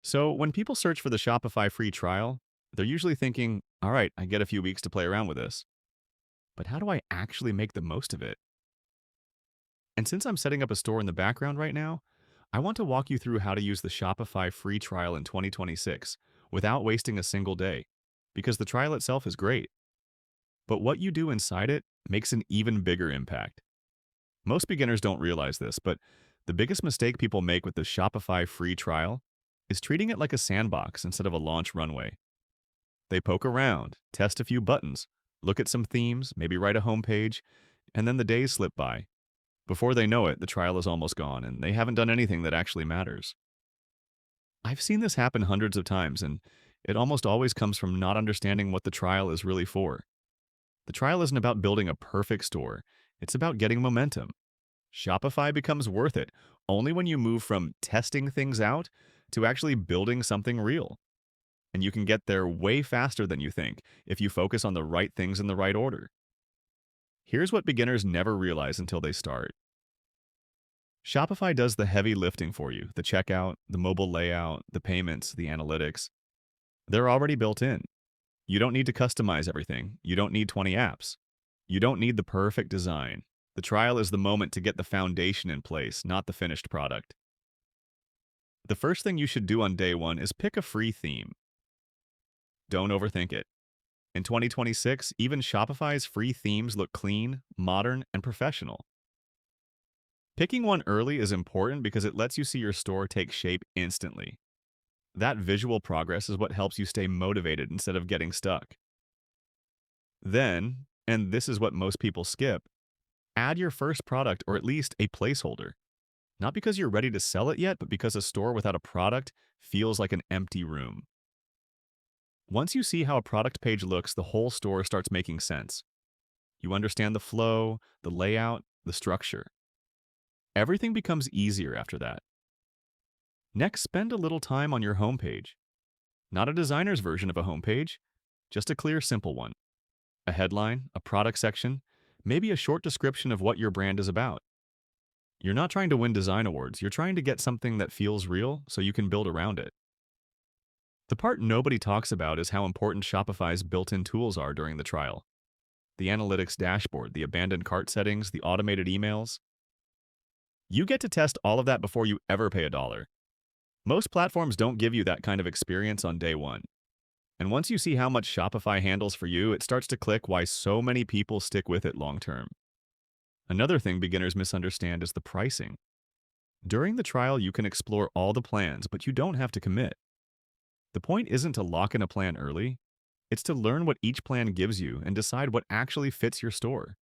So, when people search for the Shopify free trial, they're usually thinking, all right, I get a few weeks to play around with this. But how do I actually make the most of it? And since I'm setting up a store in the background right now, I want to walk you through how to use the Shopify free trial in 2026 without wasting a single day, because the trial itself is great. But what you do inside it makes an even bigger impact. Most beginners don't realize this, but the biggest mistake people make with the Shopify free trial is treating it like a sandbox instead of a launch runway. They poke around, test a few buttons, look at some themes, maybe write a homepage, and then the days slip by. Before they know it, the trial is almost gone, and they haven't done anything that actually matters. I've seen this happen hundreds of times, and it almost always comes from not understanding what the trial is really for. The trial isn't about building a perfect store, it's about getting momentum. Shopify becomes worth it only when you move from testing things out to actually building something real. And you can get there way faster than you think if you focus on the right things in the right order. Here's what beginners never realize until they start. Shopify does the heavy lifting for you: the checkout, the mobile layout, the payments, the analytics. They're already built in. You don't need to customize everything. You don't need 20 apps. You don't need the perfect design. The trial is the moment to get the foundation in place, not the finished product. The first thing you should do on day one is pick a free theme. Don't overthink it. In 2026, even Shopify's free themes look clean, modern, and professional. Picking one early is important because it lets you see your store take shape instantly. That visual progress is what helps you stay motivated instead of getting stuck. Then, and this is what most people skip, add your first product or at least a placeholder. Not because you're ready to sell it yet, but because a store without a product feels like an empty room. Once you see how a product page looks, the whole store starts making sense. You understand the flow, the layout, the structure. Everything becomes easier after that. Next, spend a little time on your homepage. Not a designer's version of a homepage, just a clear, simple one. A headline, a product section, maybe a short description of what your brand is about. You're not trying to win design awards, you're trying to get something that feels real so you can build around it. The part nobody talks about is how important Shopify's built-in tools are during the trial. The analytics dashboard, the abandoned cart settings, the automated emails. You get to test all of that before you ever pay a dollar. Most platforms don't give you that kind of experience on day one. And once you see how much Shopify handles for you, it starts to click why so many people stick with it long term. Another thing beginners misunderstand is the pricing. During the trial, you can explore all the plans, but you don't have to commit. The point isn't to lock in a plan early, it's to learn what each plan gives you and decide what actually fits your store.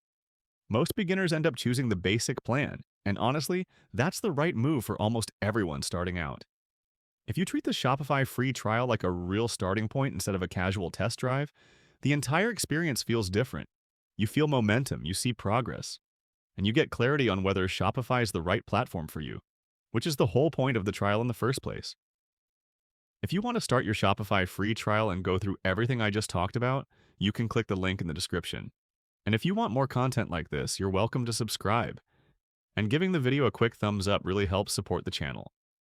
Most beginners end up choosing the basic plan, and honestly, that's the right move for almost everyone starting out. If you treat the Shopify free trial like a real starting point instead of a casual test drive, the entire experience feels different. You feel momentum, you see progress, and you get clarity on whether Shopify is the right platform for you, which is the whole point of the trial in the first place. If you want to start your Shopify free trial and go through everything I just talked about, you can click the link in the description. And if you want more content like this, you're welcome to subscribe. And giving the video a quick thumbs up really helps support the channel.